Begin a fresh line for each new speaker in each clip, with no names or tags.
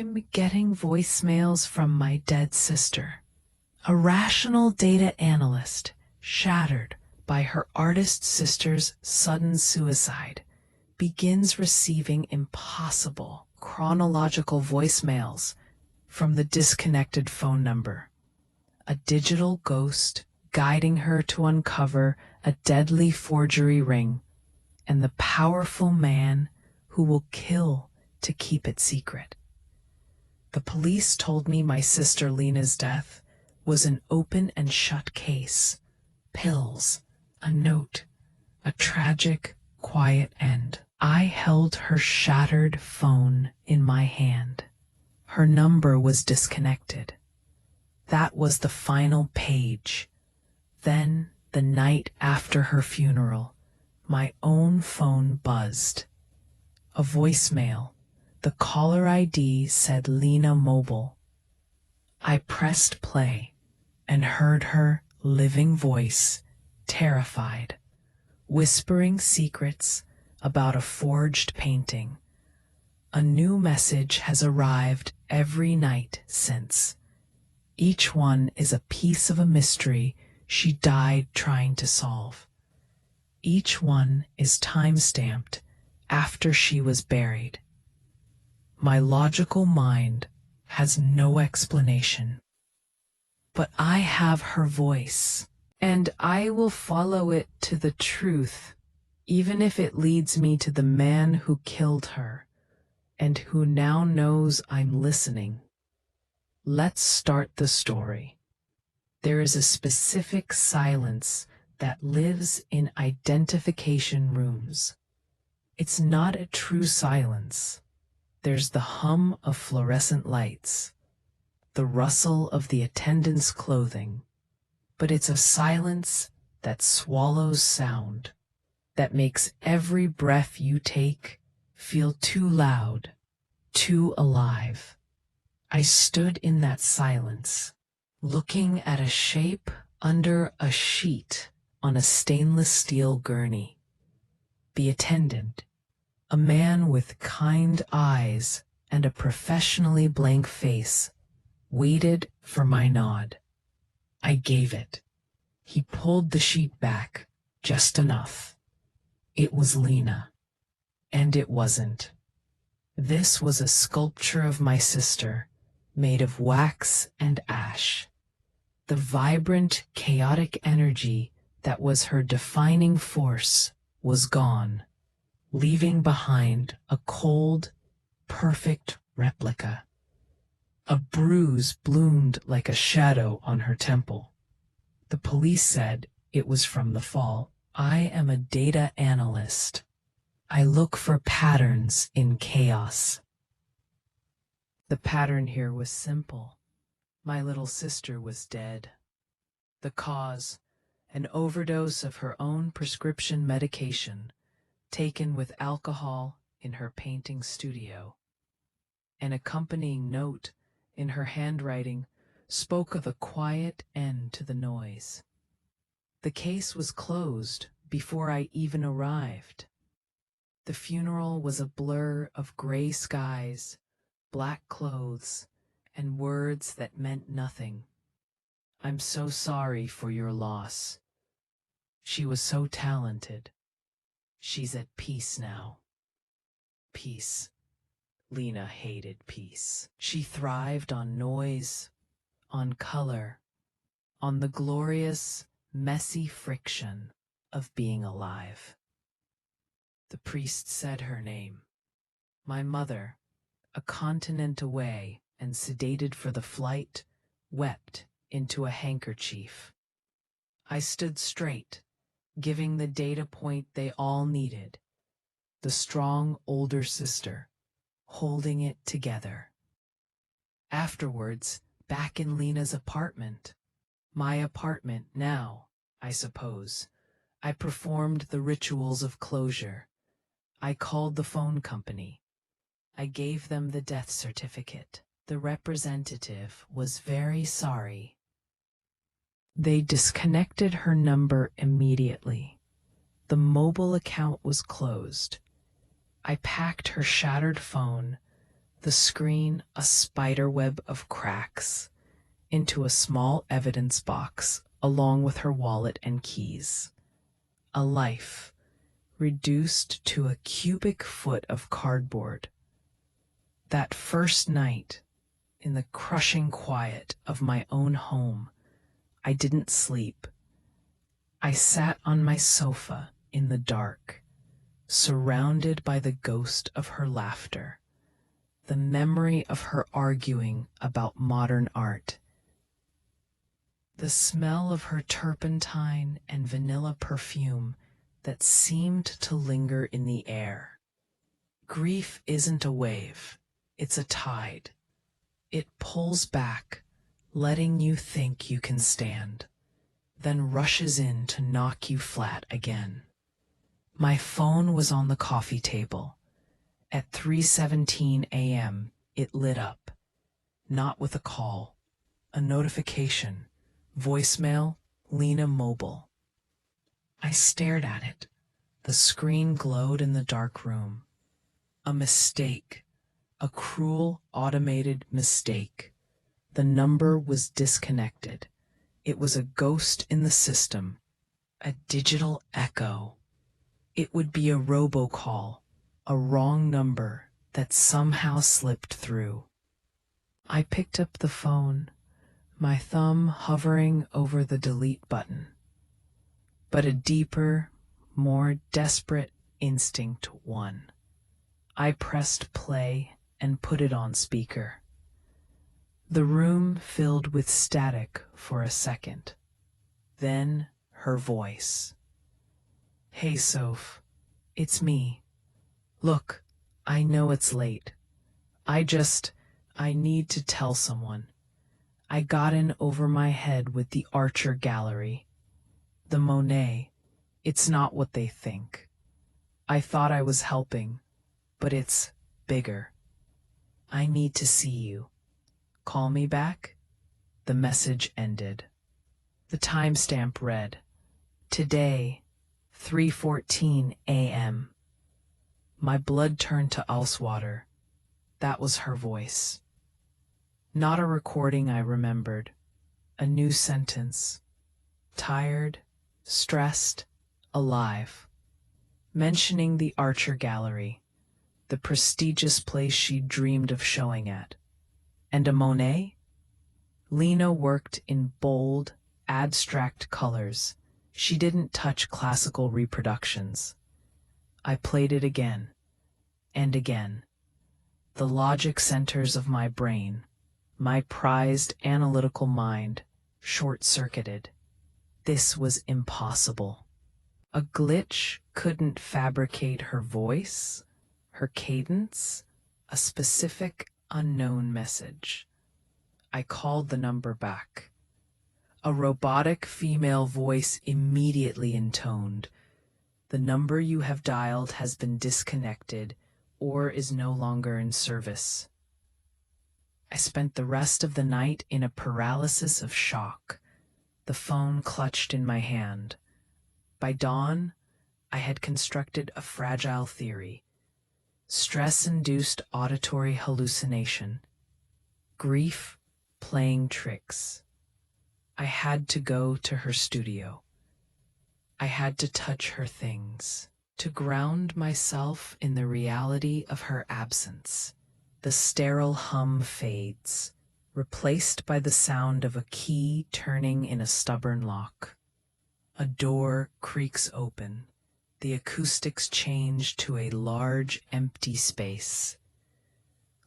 I'm getting voicemails from my dead sister, a rational data analyst shattered by her artist sister's sudden suicide, begins receiving impossible chronological voicemails from the disconnected phone number. A digital ghost guiding her to uncover a deadly forgery ring and the powerful man who will kill to keep it secret. The police told me my sister Lena's death was an open and shut case. Pills, a note, a tragic, quiet end. I held her shattered phone in my hand. Her number was disconnected. That was the final page. Then, the night after her funeral, my own phone buzzed. A voicemail. The caller ID said Lena Mobile. I pressed play and heard her living voice, terrified, whispering secrets about a forged painting. A new message has arrived every night since. Each one is a piece of a mystery she died trying to solve. Each one is time-stamped after she was buried. My logical mind has no explanation. But I have her voice, and I will follow it to the truth, even if it leads me to the man who killed her, and who now knows I'm listening. Let's start the story. There is a specific silence that lives in identification rooms. It's not a true silence. There's the hum of fluorescent lights, the rustle of the attendant's clothing, but it's a silence that swallows sound, that makes every breath you take feel too loud, too alive. I stood in that silence, looking at a shape under a sheet on a stainless steel gurney. The attendant, a man with kind eyes and a professionally blank face, waited for my nod. I gave it. He pulled the sheet back, just enough. It was Lena. And it wasn't. This was a sculpture of my sister, made of wax and ash. The vibrant, chaotic energy that was her defining force was gone, leaving behind a cold, perfect replica. A bruise bloomed like a shadow on her temple. The police said it was from the fall. I am a data analyst. I look for patterns in chaos. The pattern here was simple. My little sister was dead. The cause, an overdose of her own prescription medication, taken with alcohol in her painting studio. An accompanying note in her handwriting spoke of a quiet end to the noise. The case was closed before I even arrived. The funeral was a blur of gray skies, black clothes, and words that meant nothing. I'm so sorry for your loss. She was so talented. She's at peace now. Peace. Lena hated peace. She thrived on noise, on color, on the glorious, messy friction of being alive. The priest said her name. My mother, a continent away and sedated for the flight, wept into a handkerchief. I stood straight, giving the data point they all needed. The strong older sister, holding it together. Afterwards, back in Lena's apartment, my apartment now, I suppose, I performed the rituals of closure. I called the phone company. I gave them the death certificate. The representative was very sorry. They disconnected her number immediately. The mobile account was closed. I packed her shattered phone, The screen a spiderweb of cracks into a small evidence box along with her wallet and keys. A life reduced to a cubic foot of cardboard. That first night, in the crushing quiet of my own home, I didn't sleep. I sat on my sofa in the dark, surrounded by the ghost of her laughter, the memory of her arguing about modern art, the smell of her turpentine and vanilla perfume that seemed to linger in the air. Grief isn't a wave, it's a tide. It pulls back, letting you think you can stand, then rushes in to knock you flat again. My phone was on the coffee table. At 3:17 a.m., it lit up. Not with a call, a notification, voicemail, Lena Mobile. I stared at it. The screen glowed in the dark room. A mistake, a cruel automated mistake. The number was disconnected. It was a ghost in the system, a digital echo. It would be a robocall, a wrong number that somehow slipped through. I picked up the phone, my thumb hovering over the delete button. But a deeper, more desperate instinct won. I pressed play and put it on speaker. The room filled with static for a second. Then her voice. "Hey, Soph, it's me. Look, I know it's late. I need to tell someone. I got in over my head with the Archer Gallery. The Monet, it's not what they think. I thought I was helping, but it's bigger. I need to see you. Call me back?" The message ended. The timestamp read, "Today, 3:14 a.m. My blood turned to ice water. That was her voice. Not a recording I remembered. A new sentence. Tired, stressed, alive. Mentioning the Archer Gallery, the prestigious place she'd dreamed of showing at. And a Monet? Lena worked in bold, abstract colors. She didn't touch classical reproductions. I played it again, and again. The logic centers of my brain, my prized analytical mind, short-circuited. This was impossible. A glitch couldn't fabricate her voice, her cadence, a specific unknown message. I called the number back. A robotic female voice immediately intoned, "The number you have dialed has been disconnected or is no longer in service." I spent the rest of the night in a paralysis of shock, the phone clutched in my hand. By dawn, I had constructed a fragile theory. Stress-induced auditory hallucination. Grief playing tricks. I had to go to her studio. I had to touch her things, to ground myself in the reality of her absence. The sterile hum fades, replaced by the sound of a key turning in a stubborn lock. A door creaks open. The acoustics change to a large, empty space.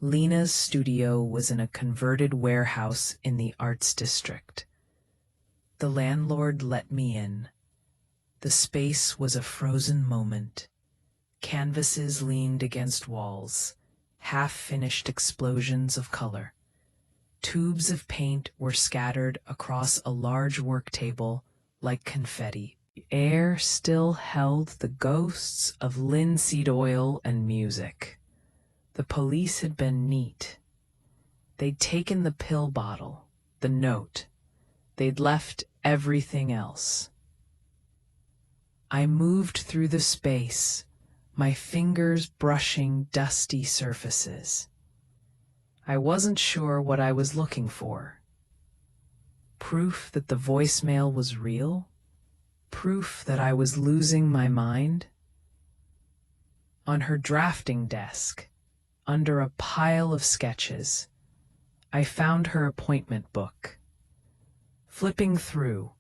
Lena's studio was in a converted warehouse in the Arts District. The landlord let me in. The space was a frozen moment. Canvases leaned against walls, half-finished explosions of color. Tubes of paint were scattered across a large work table like confetti. The air still held the ghosts of linseed oil and music. The police had been neat. They'd taken the pill bottle, the note. They'd left everything else. I moved through the space, my fingers brushing dusty surfaces. I wasn't sure what I was looking for. Proof that the voicemail was real? Proof that I was losing my mind? On her drafting desk, under a pile of sketches, I found her appointment book. Flipping through,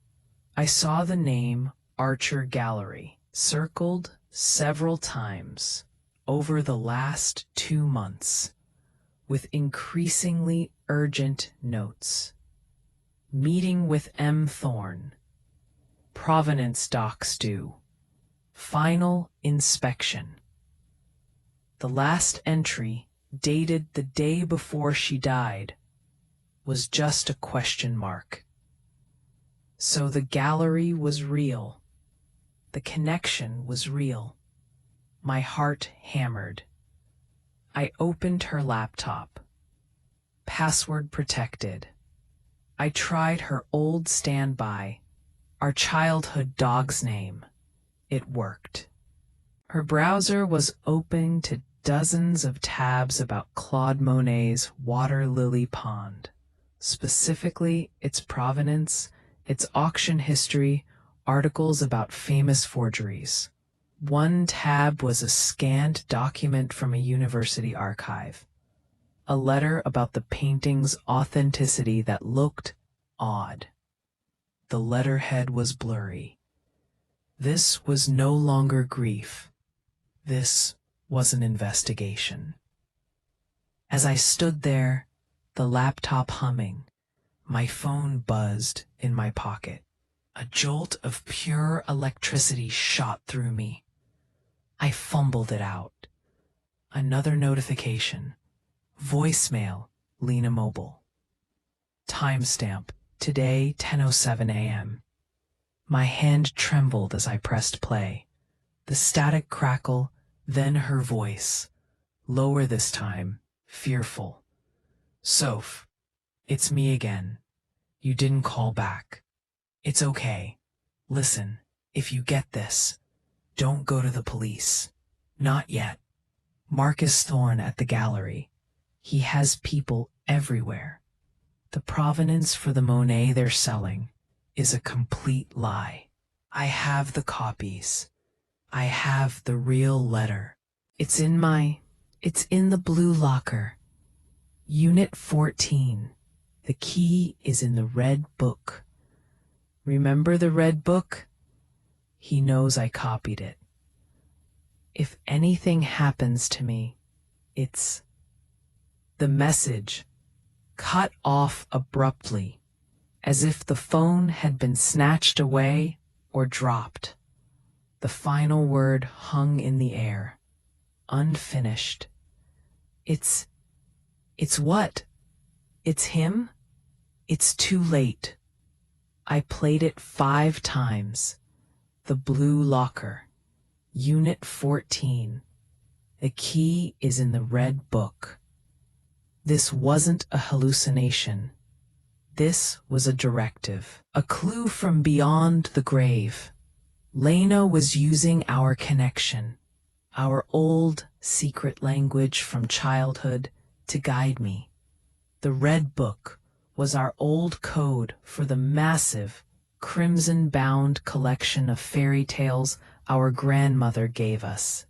I saw the name Archer Gallery circled several times over the last 2 months with increasingly urgent notes. Meeting with M. Thorne. Provenance docs due. Final inspection. The last entry, dated the day before she died, was just a question mark. So the gallery was real. The connection was real. My heart hammered. I opened her laptop. Password protected. I tried her old standby, our childhood dog's name. It worked. Her browser was open to dozens of tabs about Claude Monet's Water Lily Pond, specifically its provenance, its auction history, articles about famous forgeries. One tab was a scanned document from a university archive, a letter about the painting's authenticity that looked odd. The letterhead was blurry. This was no longer grief. This was an investigation. As I stood there, the laptop humming, my phone buzzed in my pocket. A jolt of pure electricity shot through me. I fumbled it out. Another notification. Voicemail, Lena Mobile. Timestamp, today 10:07 a.m. My hand trembled as I pressed play. The static crackle, then her voice. Lower this time, fearful. Soph, it's me again. You didn't call back. It's okay. Listen, if you get this, don't go to the police. Not yet. Marcus Thorne at the gallery. He has people everywhere. The provenance for the Monet they're selling is a complete lie. I have the copies. I have the real letter. It's in the blue locker. Unit 14. The key is in the red book. Remember the red book? He knows I copied it. If anything happens to me, it's... The message cut off abruptly, as if the phone had been snatched away or dropped. The final word hung in the air, unfinished. It's what? It's him? It's too late. I played it 5 times. The blue locker. Unit 14. The key is in the red book. This wasn't a hallucination. This was a directive, a clue from beyond the grave. Lena was using our connection, our old secret language from childhood, to guide me. The red book was our old code for the massive, crimson-bound collection of fairy tales our grandmother gave us.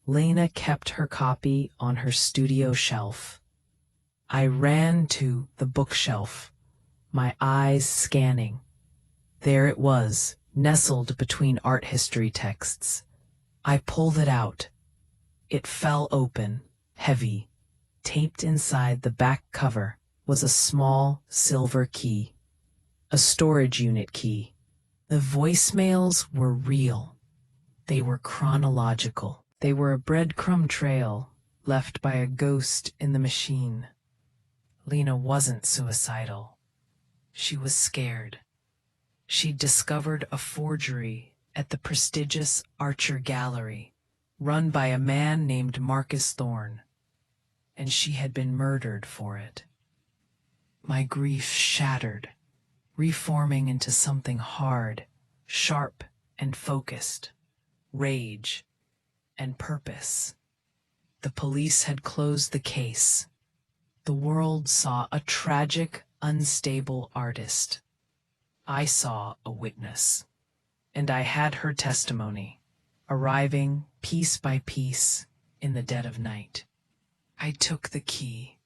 Lena kept her copy on her studio shelf. I ran to the bookshelf, my eyes scanning. There it was, nestled between art history texts. I pulled it out. It fell open, heavy. Taped inside the back cover was a small silver key, a storage unit key. The voicemails were real. They were chronological. They were a breadcrumb trail left by a ghost in the machine. Lena wasn't suicidal. She was scared. She'd discovered a forgery at the prestigious Archer Gallery, run by a man named Marcus Thorne, and she had been murdered for it. My grief shattered, reforming into something hard, sharp and focused, rage and purpose. The police had closed the case. The world saw a tragic, unstable artist. I saw a witness, and I had her testimony, arriving piece by piece in the dead of night. I took the key.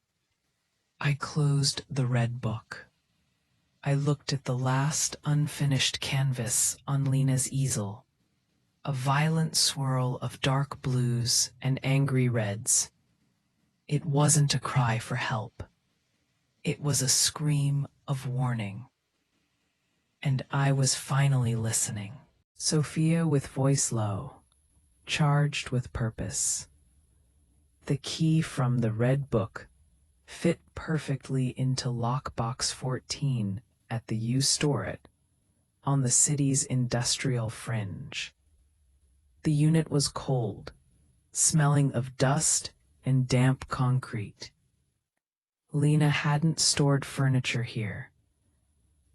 I closed the red book. I looked at the last unfinished canvas on Lena's easel, a violent swirl of dark blues and angry reds. It wasn't a cry for help. It was a scream of warning. And I was finally listening. Sophia with voice low, charged with purpose. The key from the red book fit perfectly into lockbox 14 at the U Store on the city's industrial fringe. The unit was cold, smelling of dust and damp concrete. Lena hadn't stored furniture here.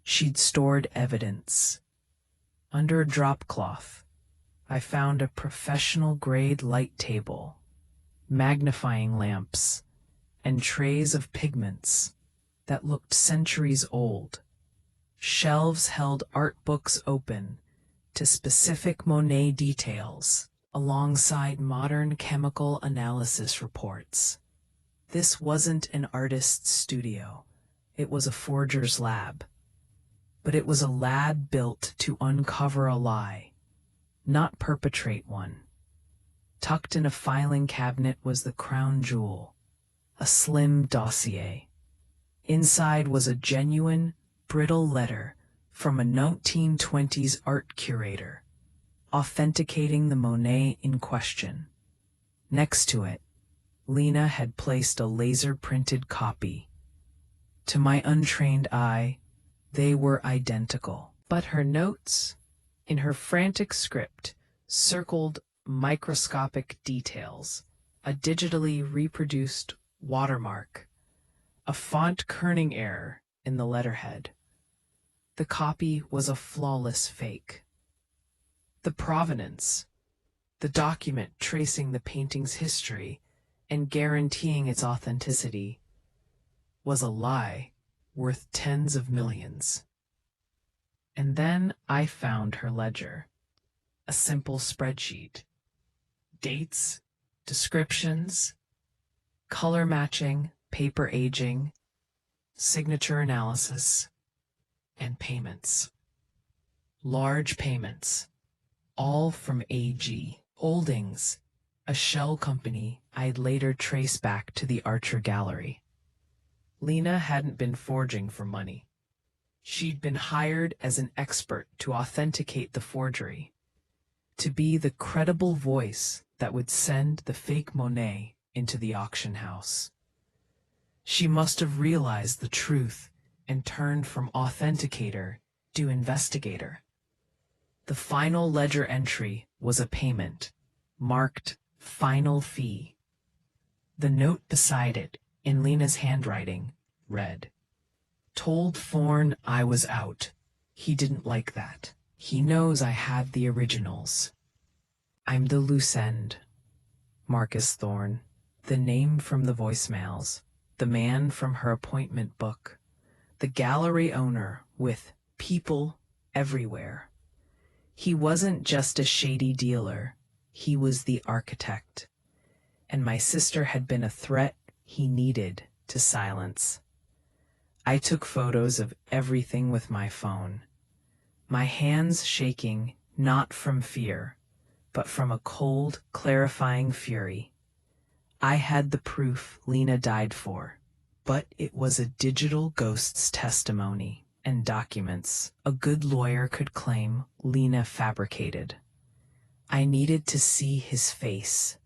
She'd stored evidence. Under a drop cloth, I found a professional-grade light table, magnifying lamps, and trays of pigments that looked centuries old. Shelves held art books open to specific Monet details, alongside modern chemical analysis reports. This wasn't an artist's studio. It was a forger's lab. But it was a lab built to uncover a lie, not perpetrate one. Tucked in a filing cabinet was the crown jewel, a slim dossier. Inside was a genuine, brittle letter from a 1920s art curator, authenticating the Monet in question. Next to it, Lena had placed a laser-printed copy. To my untrained eye, they were identical. But her notes, in her frantic script, circled microscopic details, a digitally reproduced watermark, a font kerning error in the letterhead. The copy was a flawless fake. The provenance, the document tracing the painting's history and guaranteeing its authenticity, was a lie worth tens of millions. And then I found her ledger, a simple spreadsheet. Dates, descriptions, color matching, paper aging, signature analysis, and payments. Large payments, all from AG Holdings, a shell company I'd later trace back to the Archer Gallery. Lena hadn't been forging for money. She'd been hired as an expert to authenticate the forgery, to be the credible voice that would send the fake Monet into the auction house. She must have realized the truth and turned from authenticator to investigator. The final ledger entry was a payment, marked final fee. The note beside it, in Lena's handwriting, read, "Told Thorne I was out. He didn't like that. He knows I had the originals. I'm the loose end. Marcus Thorne," the name from the voicemails, the man from her appointment book, the gallery owner with people everywhere. He wasn't just a shady dealer. He was the architect. And my sister had been a threat he needed to silence. I took photos of everything with my phone, my hands shaking not from fear, but from a cold, clarifying fury. I had the proof Lena died for, but it was a digital ghost's testimony and documents a good lawyer could claim Lena fabricated. I needed to see his face.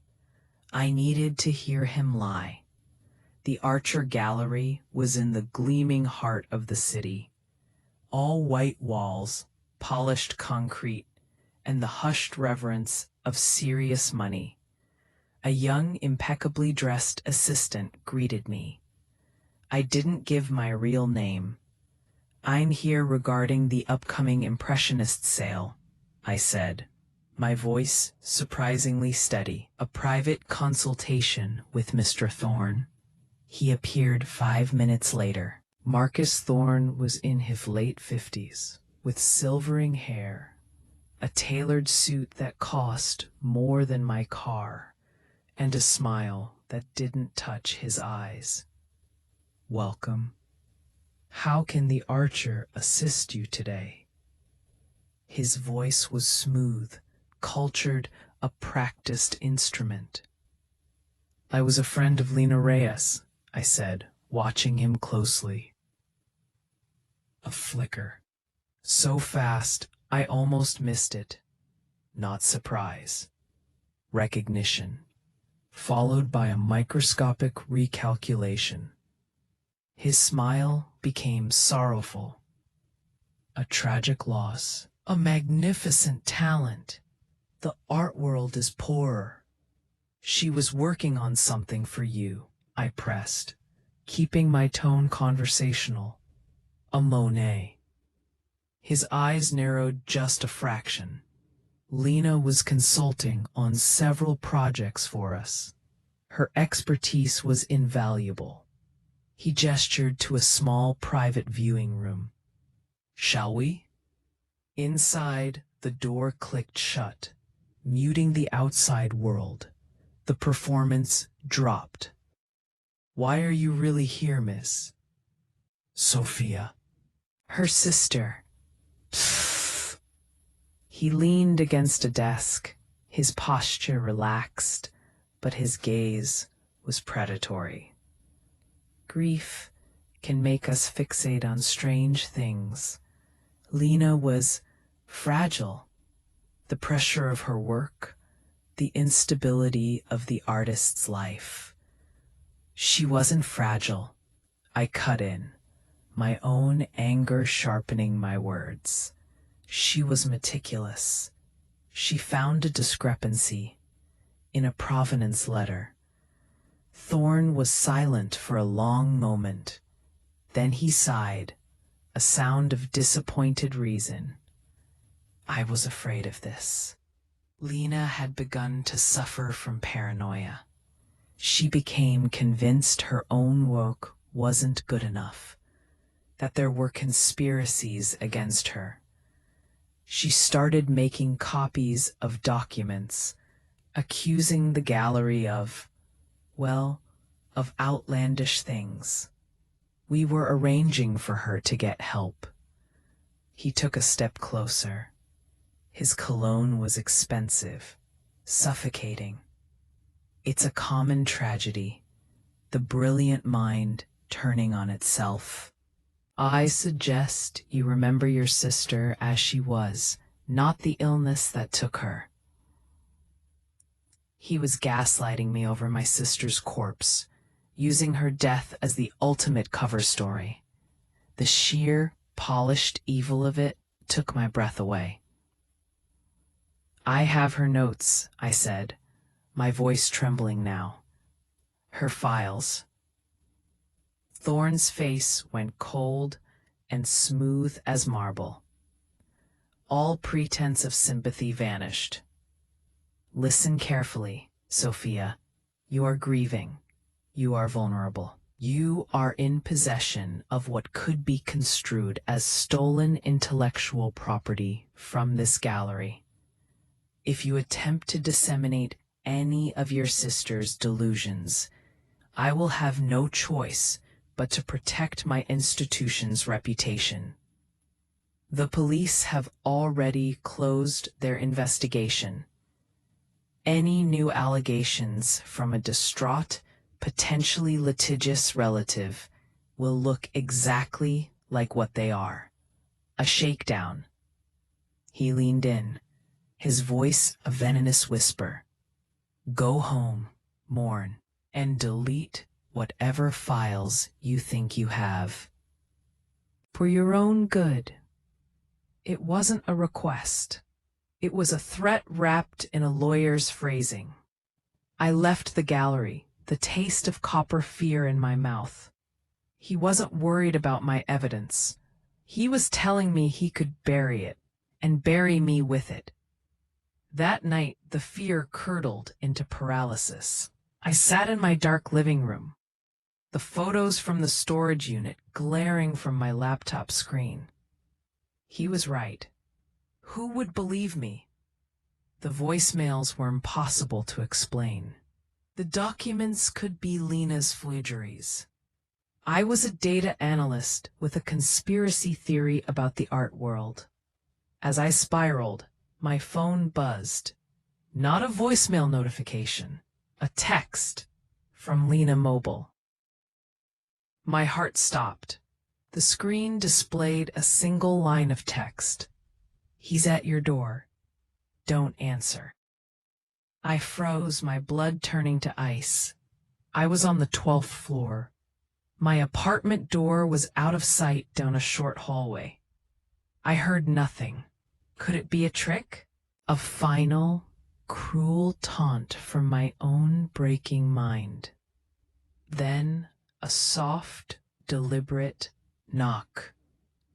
I needed to hear him lie. The Archer Gallery was in the gleaming heart of the city. All white walls, polished concrete, and the hushed reverence of serious money. A young, impeccably dressed assistant greeted me. I didn't give my real name. "I'm here regarding the upcoming Impressionist sale," I said, my voice surprisingly steady. "A private consultation with Mr. Thorne. He appeared 5 minutes later. Marcus Thorne was in his late 50s, with silvering hair, a tailored suit that cost more than my car, and a smile that didn't touch his eyes. "Welcome. How can the archer assist you today?" His voice was smooth, cultured, a practiced instrument. "I was a friend of Lena Reyes," I said, watching him closely. A flicker. So fast, I almost missed it. Not surprise. Recognition, followed by a microscopic recalculation. His smile became sorrowful. A tragic loss. A magnificent talent. The art world is poorer. She was working on something for you, I pressed, keeping my tone conversational. A Monet. His eyes narrowed just a fraction. Lena was consulting on several projects for us. Her expertise was invaluable. He gestured to a small private viewing room. "Shall we?" Inside, the door clicked shut, muting the outside world. The performance dropped. "Why are you really here, miss?" "Sophia." "Her sister." Pfft. He leaned against a desk, his posture relaxed, but his gaze was predatory. Grief can make us fixate on strange things. Lena was fragile. The pressure of her work, the instability of the artist's life. She wasn't fragile. I cut in, my own anger sharpening my words. She was meticulous. She found a discrepancy in a provenance letter. Thorne was silent for a long moment. Then he sighed, a sound of disappointed reason. I was afraid of this. Lena had begun to suffer from paranoia. She became convinced her own work wasn't good enough, that there were conspiracies against her. She started making copies of documents, accusing the gallery of outlandish things. We were arranging for her to get help. He took a step closer. His cologne was expensive, suffocating. It's a common tragedy, the brilliant mind turning on itself. I suggest you remember your sister as she was, not the illness that took her. He was gaslighting me over my sister's corpse, using her death as the ultimate cover story. The sheer, polished evil of it took my breath away. I have her notes, I said, my voice trembling now. Her files. Thorne's face went cold and smooth as marble. All pretense of sympathy vanished. Listen carefully, Sophia. You are grieving. You are vulnerable. You are in possession of what could be construed as stolen intellectual property from this gallery. If you attempt to disseminate any of your sister's delusions, I will have no choice but to protect my institution's reputation. The police have already closed their investigation. Any new allegations from a distraught, potentially litigious relative will look exactly like what they are. A shakedown. He leaned in, his voice a venomous whisper. Go home, mourn, and delete whatever files you think you have. For your own good. It wasn't a request. It was a threat wrapped in a lawyer's phrasing. I left the gallery, the taste of copper fear in my mouth. He wasn't worried about my evidence. He was telling me he could bury it, and bury me with it. That night, the fear curdled into paralysis. I sat in my dark living room, the photos from the storage unit glaring from my laptop screen. He was right. Who would believe me? The voicemails were impossible to explain. The documents could be Lena's forgeries. I was a data analyst with a conspiracy theory about the art world. As I spiraled, my phone buzzed. Not a voicemail notification, a text from Lena Mobile. My heart stopped. The screen displayed a single line of text. "He's at your door. Don't answer." I froze, my blood turning to ice. I was on the 12th floor. My apartment door was out of sight down a short hallway. I heard nothing. Could it be a trick? A final, cruel taunt from my own breaking mind. Then a soft, deliberate knock.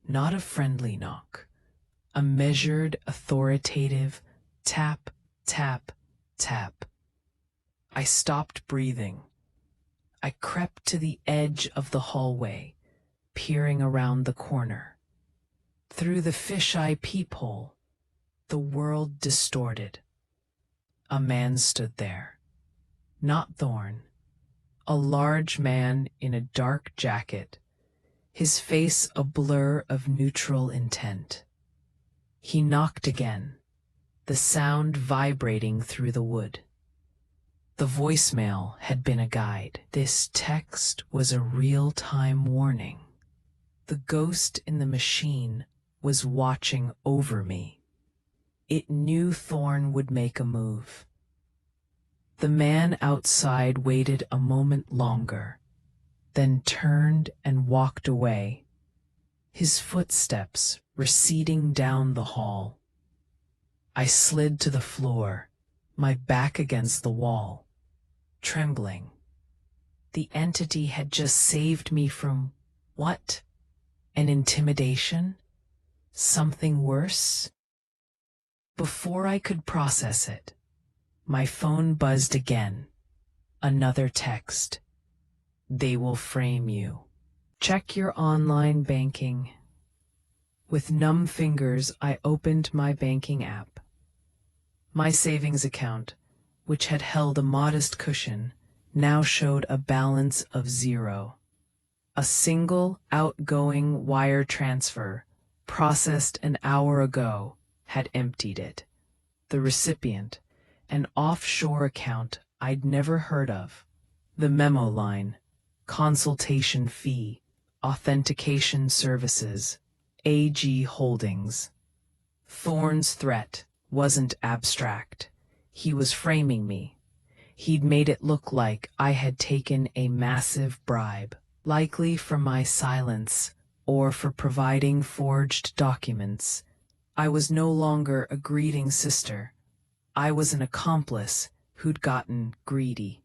Not a friendly knock. A measured, authoritative tap, tap, tap. I stopped breathing. I crept to the edge of the hallway, peering around the corner. Through the fisheye peephole, the world distorted. A man stood there. Not Thorn. A large man in a dark jacket, his face a blur of neutral intent. He knocked again, the sound vibrating through the wood. The voicemail had been a guide. This text was a real-time warning. The ghost in the machine was watching over me. It knew Thorn would make a move. The man outside waited a moment longer, then turned and walked away, his footsteps receding down the hall. I slid to the floor, my back against the wall, trembling. The entity had just saved me from what? An intimidation? Something worse? Before I could process it, my phone buzzed again. Another text. "They will frame you. Check your online banking." With numb fingers, I opened my banking app. My savings account, which had held a modest cushion, now showed a balance of 0. A single outgoing wire transfer, processed an hour ago, had emptied it. The recipient, an offshore account I'd never heard of. The memo line: consultation fee, authentication services, AG Holdings. Thorn's threat wasn't abstract. He was framing me. He'd made it look like I had taken a massive bribe, likely for my silence or for providing forged documents. I was no longer a greeting sister. I was an accomplice who'd gotten greedy.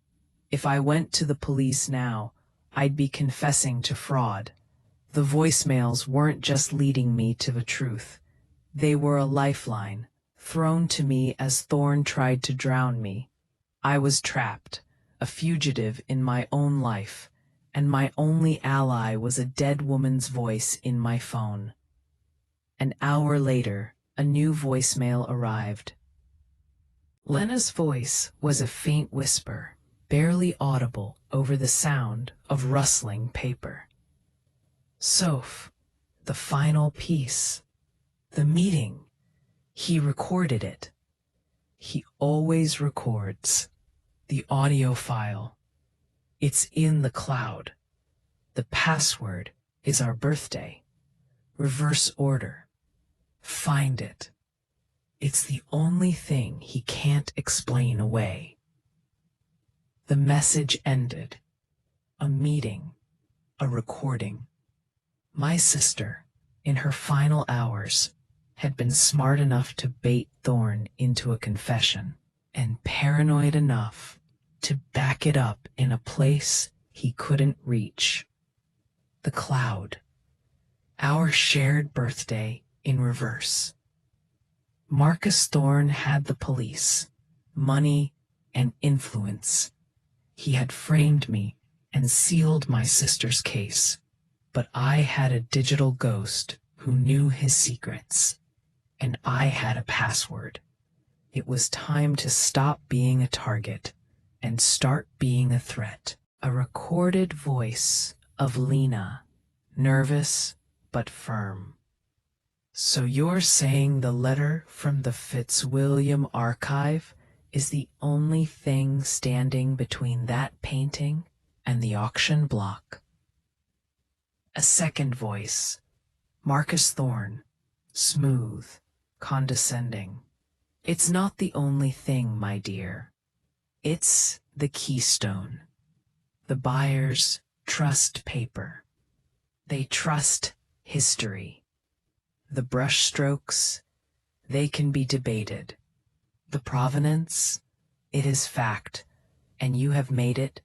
If I went to the police now, I'd be confessing to fraud. The voicemails weren't just leading me to the truth. They were a lifeline, thrown to me as Thorn tried to drown me. I was trapped, a fugitive in my own life, and my only ally was a dead woman's voice in my phone. An hour later, a new voicemail arrived. Lena's voice was a faint whisper, barely audible over the sound of rustling paper. Soph, the final piece, the meeting. He recorded it. He always records. The audio file. It's in the cloud. The password is our birthday. Reverse order. Find it. It's the only thing he can't explain away. The message ended. A meeting. A recording. My sister, in her final hours, had been smart enough to bait Thorn into a confession, and paranoid enough to back it up in a place he couldn't reach. The cloud. Our shared birthday in reverse. Marcus Thorn had the police, money, and influence. He had framed me and sealed my sister's case. But I had a digital ghost who knew his secrets, and I had a password. It was time to stop being a target and start being a threat. A recorded voice of Lena, nervous but firm. So you're saying the letter from the Fitzwilliam archive is the only thing standing between that painting and the auction block? A second voice, Marcus Thorne, smooth, condescending. It's not the only thing, my dear. It's the keystone. The buyers trust paper. They trust history. The brushstrokes, they can be debated. The provenance, it is fact, and you have made it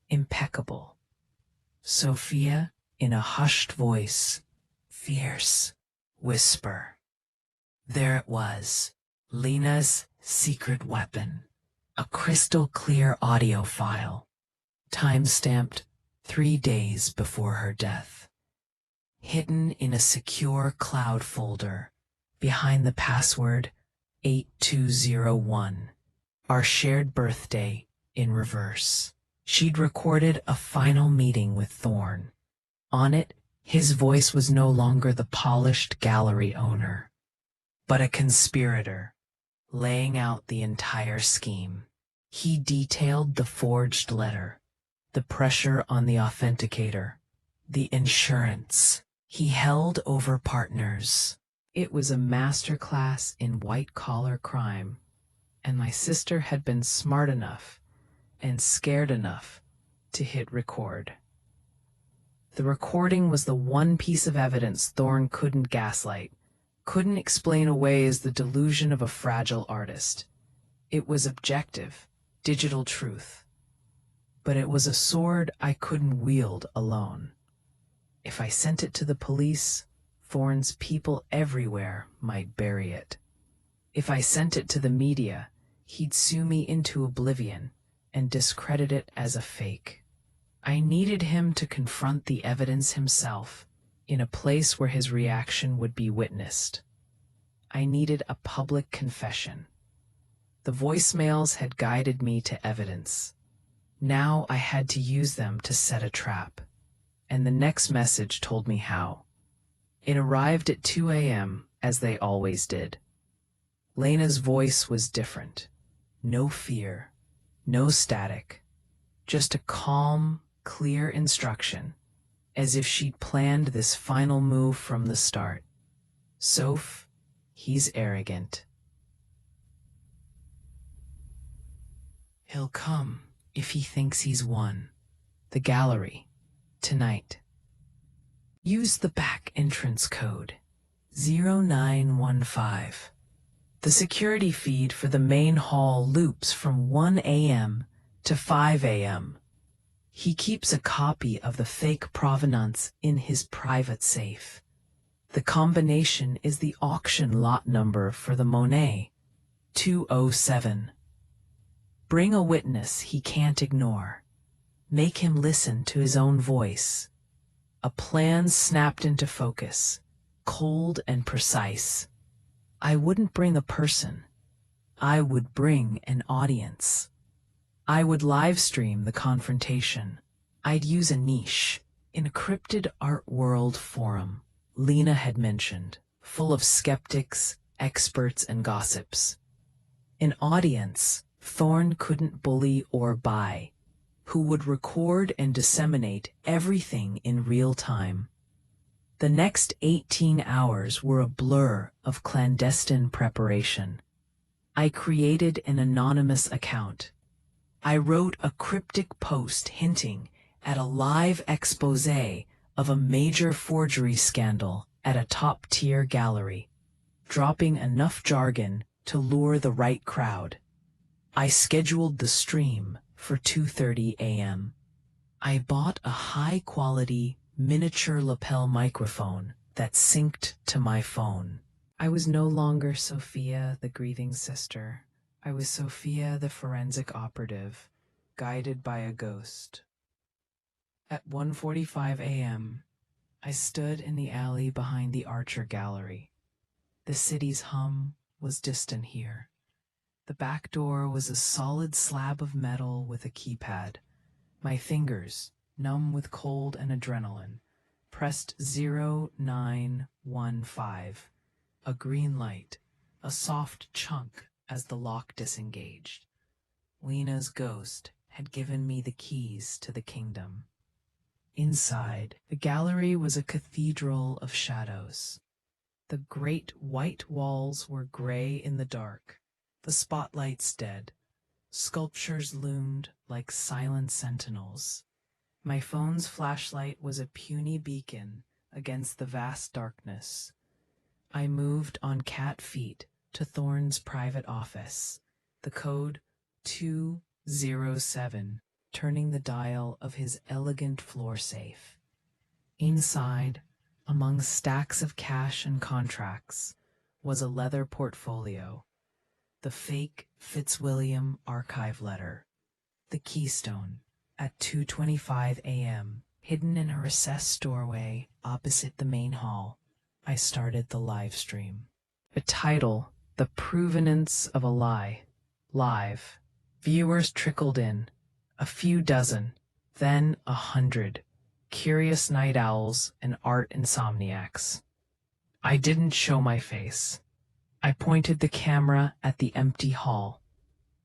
impeccable. Sophia, in a hushed voice, fierce whisper. There it was, Lena's secret weapon, a crystal-clear audio file, time-stamped 3 days before her death, hidden in a secure cloud folder behind the password 8201, our shared birthday in reverse. She'd recorded a final meeting with Thorne. On it, his voice was no longer the polished gallery owner, but a conspirator, laying out the entire scheme. He detailed the forged letter, the pressure on the authenticator, the insurance he held over partners. It was a masterclass in white-collar crime, and my sister had been smart enough and scared enough to hit record. The recording was the one piece of evidence Thorne couldn't gaslight, couldn't explain away as the delusion of a fragile artist. It was objective, digital truth. But it was a sword I couldn't wield alone. If I sent it to the police, Thorne's people everywhere might bury it. If I sent it to the media, he'd sue me into oblivion and discredit it as a fake. I needed him to confront the evidence himself, in a place where his reaction would be witnessed. I needed a public confession. The voicemails had guided me to evidence. Now I had to use them to set a trap. And the next message told me how. It arrived at 2 a.m., as they always did. Lena's voice was different. No fear, no static, just a calm, clear instruction, as if she'd planned this final move from the start. Soph, he's arrogant. He'll come if he thinks he's won. The gallery, tonight. Use the back entrance code, 0915. The security feed for the main hall loops from 1 a.m. to 5 a.m. He keeps a copy of the fake provenance in his private safe. The combination is the auction lot number for the Monet, 207. Bring a witness he can't ignore. Make him listen to his own voice. A plan snapped into focus, cold and precise. I wouldn't bring a person. I would bring an audience. I would live stream the confrontation. I'd use a niche, encrypted art world forum Lena had mentioned, full of skeptics, experts, and gossips. An audience Thorne couldn't bully or buy, who would record and disseminate everything in real time. The next 18 hours were a blur of clandestine preparation. I created an anonymous account. I wrote a cryptic post hinting at a live expose of a major forgery scandal at a top-tier gallery, dropping enough jargon to lure the right crowd. I scheduled the stream for 2:30 a.m. I bought a high-quality miniature lapel microphone that synced to my phone. I was no longer Sophia, the grieving sister. I was Sophia, the forensic operative, guided by a ghost. At 1:45 a.m., I stood in the alley behind the Archer Gallery. The city's hum was distant here. The back door was a solid slab of metal with a keypad. My fingers, numb with cold and adrenaline, pressed 0915, a green light, a soft chunk as the lock disengaged. Lena's ghost had given me the keys to the kingdom. Inside, the gallery was a cathedral of shadows. The great white walls were gray in the dark, the spotlights dead. Sculptures loomed like silent sentinels. My phone's flashlight was a puny beacon against the vast darkness. I moved on cat feet to Thorne's private office, the code 207, turning the dial of his elegant floor safe. Inside, among stacks of cash and contracts, was a leather portfolio, the fake Fitzwilliam archive letter, the keystone, at 2:25 a.m., hidden in a recessed doorway opposite the main hall. I started the live stream. The title, The Provenance of a Lie. Live. Viewers trickled in, a few dozen, then 100. Curious night owls and art insomniacs. I didn't show my face. I pointed the camera at the empty hall,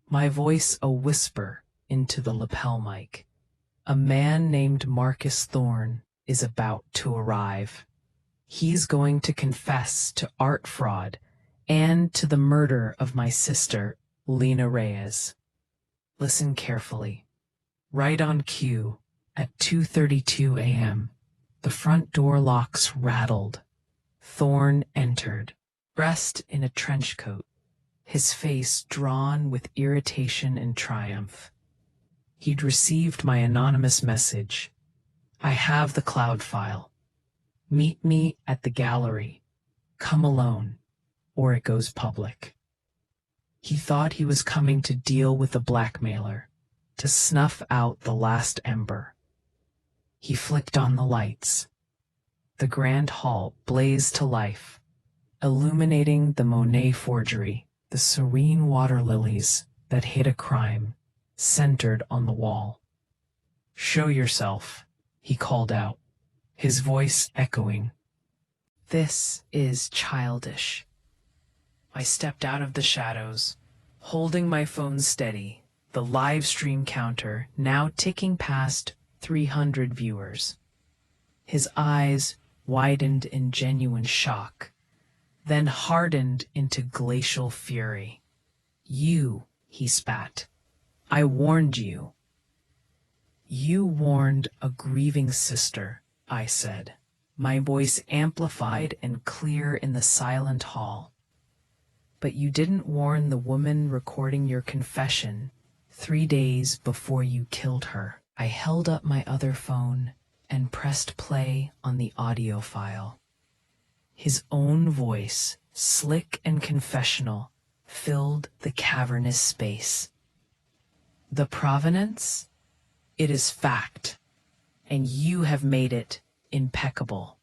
my voice a whisper into the lapel mic. A man named Marcus Thorne is about to arrive. He's going to confess to art fraud and to the murder of my sister, Lena Reyes. Listen carefully. Right on cue, at 2:32 a.m., the front door locks rattled. Thorne entered, dressed in a trench coat, his face drawn with irritation and triumph. He'd received my anonymous message. I have the cloud file. Meet me at the gallery. Come alone, or it goes public. He thought he was coming to deal with the blackmailer, to snuff out the last ember. He flicked on the lights. The grand hall blazed to life, illuminating the Monet forgery, the serene water lilies that hid a crime, centered on the wall. Show yourself, he called out, his voice echoing. This is childish. I stepped out of the shadows, holding my phone steady, the live stream counter now ticking past 300 viewers. His eyes widened in genuine shock, then hardened into glacial fury. You, he spat. I warned you. You warned a grieving sister, I said, my voice amplified and clear in the silent hall. But you didn't warn the woman recording your confession 3 days before you killed her. I held up my other phone and pressed play on the audio file. His own voice, slick and confessional, filled the cavernous space. The provenance? It is fact, and you have made it impeccable.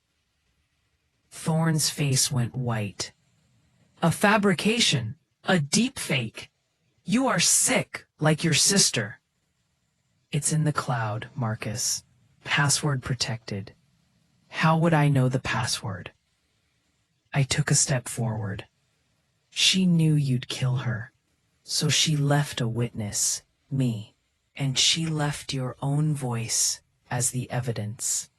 Thorne's face went white. A fabrication, a deep fake. You are sick, like your sister. It's in the cloud, Marcus. Password protected. How would I know the password? I took a step forward. She knew you'd kill her, so she left a witness, me, and she left your own voice as the evidence.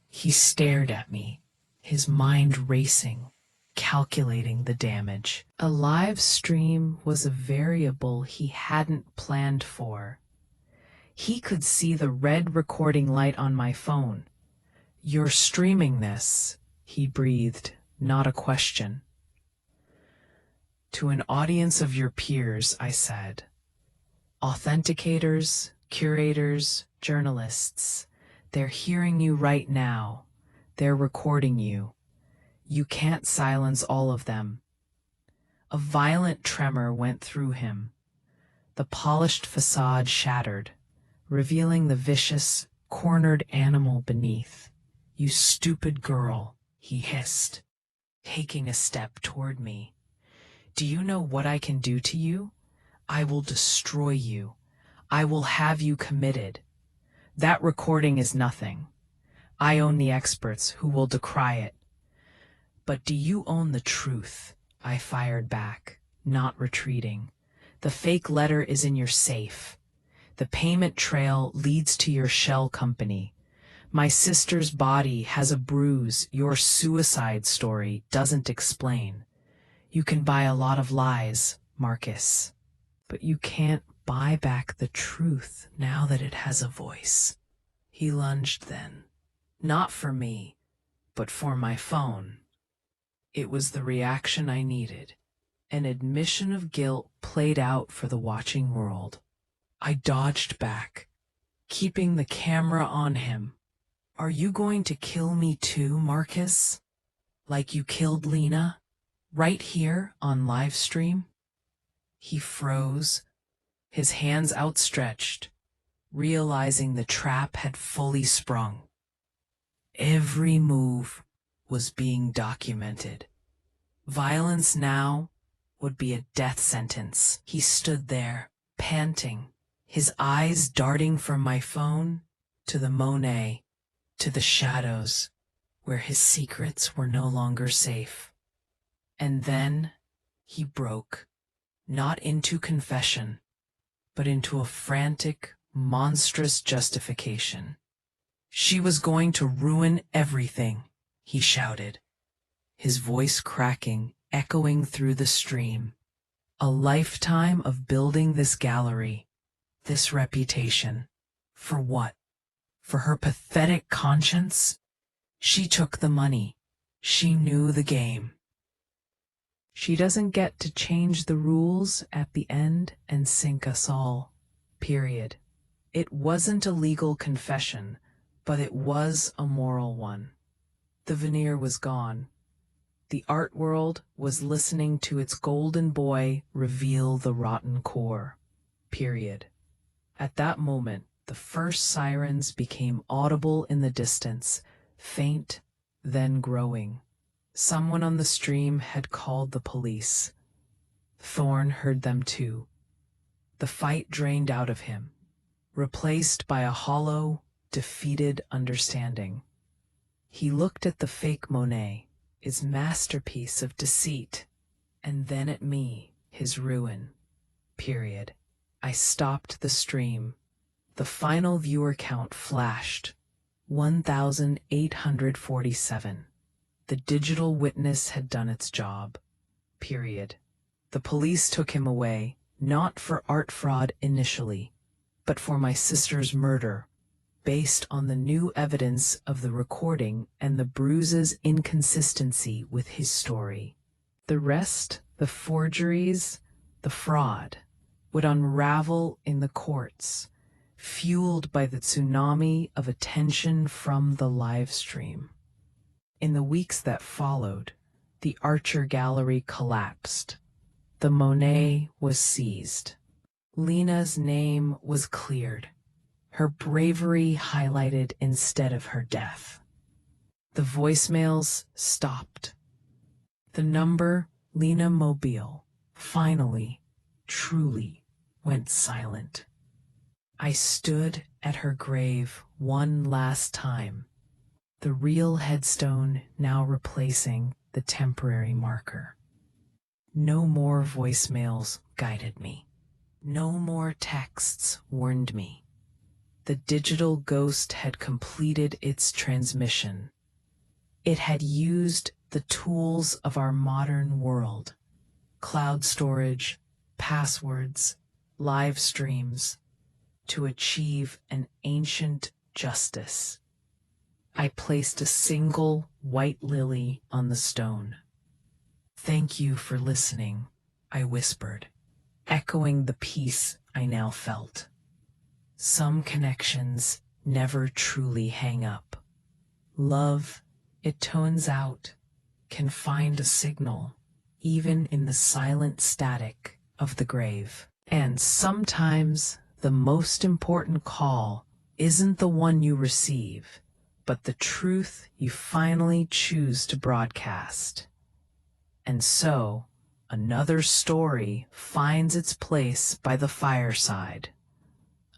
He stared at me, his mind racing, calculating the damage. A live stream was a variable he hadn't planned for. He could see the red recording light on my phone. You're streaming this, he breathed, not a question. To an audience of your peers, I said. Authenticators, curators, journalists. They're hearing you right now. They're recording you. You can't silence all of them. A violent tremor went through him. The polished facade shattered, revealing the vicious, cornered animal beneath. "You stupid girl," he hissed, taking a step toward me. "Do you know what I can do to you? I will destroy you. I will have you committed. That recording is nothing. I own the experts who will decry it." "But do you own the truth?" I fired back, not retreating. "The fake letter is in your safe. The payment trail leads to your shell company. My sister's body has a bruise your suicide story doesn't explain. You can buy a lot of lies, Marcus, but you can't buy back the truth now that it has a voice." He lunged then, not for me, but for my phone. It was the reaction I needed, an admission of guilt played out for the watching world. I dodged back, keeping the camera on him. "Are you going to kill me too, Marcus? Like you killed Lena? Right here on live stream?" He froze, his hands outstretched, realizing the trap had fully sprung. Every move was being documented. Violence now would be a death sentence. He stood there, panting, his eyes darting from my phone to the Monet, to the shadows, where his secrets were no longer safe. And then he broke, not into confession, but into a frantic, monstrous justification. "She was going to ruin everything," he shouted, his voice cracking, echoing through the stream. "A lifetime of building this gallery, this reputation. For what? For her pathetic conscience? She took the money. She knew the game. She doesn't get to change the rules at the end and sink us all. Period." It wasn't a legal confession, but it was a moral one. The veneer was gone. The art world was listening to its golden boy reveal the rotten core. Period. At that moment, the first sirens became audible in the distance, faint, then growing. Someone on the stream had called the police. Thorne heard them too. The fight drained out of him, replaced by a hollow, defeated understanding. He looked at the fake Monet, his masterpiece of deceit, and then at me, his ruin. Period. I stopped the stream. The final viewer count flashed. 1,847. The digital witness had done its job. Period. The police took him away, not for art fraud initially, but for my sister's murder, based on the new evidence of the recording and the bruise's inconsistency with his story. The rest, the forgeries, the fraud, would unravel in the courts, fueled by the tsunami of attention from the live stream. In the weeks that followed, the Archer Gallery collapsed. The Monet was seized. Lena's name was cleared, her bravery highlighted instead of her death. The voicemails stopped. The number, Lena Mobile, finally, truly went silent. I stood at her grave one last time, the real headstone now replacing the temporary marker. No more voicemails guided me. No more texts warned me. The digital ghost had completed its transmission. It had used the tools of our modern world: cloud storage, passwords, live streams, to achieve an ancient justice. I placed a single white lily on the stone. "Thank you for listening," I whispered, echoing the peace I now felt. Some connections never truly hang up. Love, it turns out, can find a signal, even in the silent static of the grave. And sometimes the most important call isn't the one you receive, but the truth you finally choose to broadcast. And so, another story finds its place by the fireside.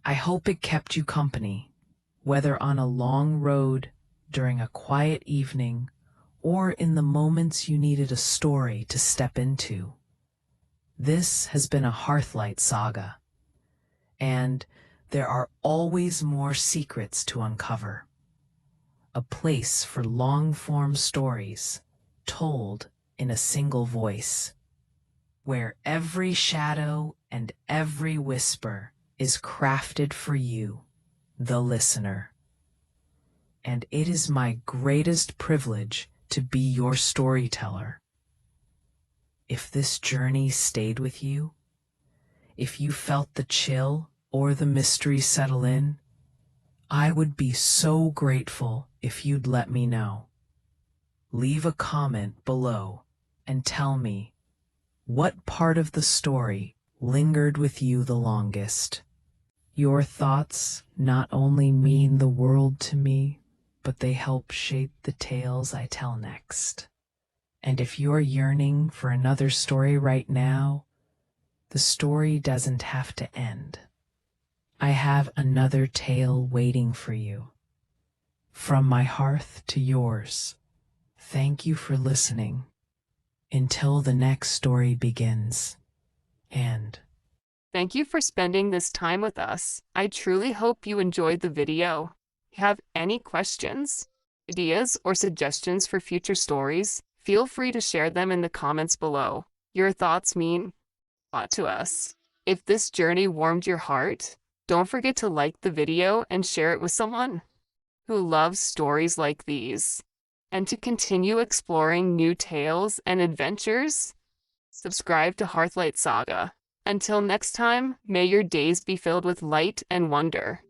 I hope it kept you company, whether on a long road, during a quiet evening, or in the moments you needed a story to step into. This has been a Hearthlight Saga, and there are always more secrets to uncover. A place for long-form stories, told in a single voice, where every shadow and every whisper is crafted for you, the listener. And it is my greatest privilege to be your storyteller. If this journey stayed with you, if you felt the chill or the mystery settle in, I would be so grateful if you'd let me know. Leave a comment below and tell me what part of the story lingered with you the longest. Your thoughts not only mean the world to me, but they help shape the tales I tell next. And if you're yearning for another story right now, the story doesn't have to end. I have another tale waiting for you. From my hearth to yours, thank you for listening. Until the next story begins. And
Thank you for spending this time with us. I truly hope you enjoyed the video. If you have any questions, ideas, or suggestions for future stories, feel free to share them in the comments below. Your thoughts mean a lot to us. If this journey warmed your heart, don't forget to like the video and share it with someone who loves stories like these. And to continue exploring new tales and adventures, subscribe to Hearthlight Saga. Until next time, may your days be filled with light and wonder.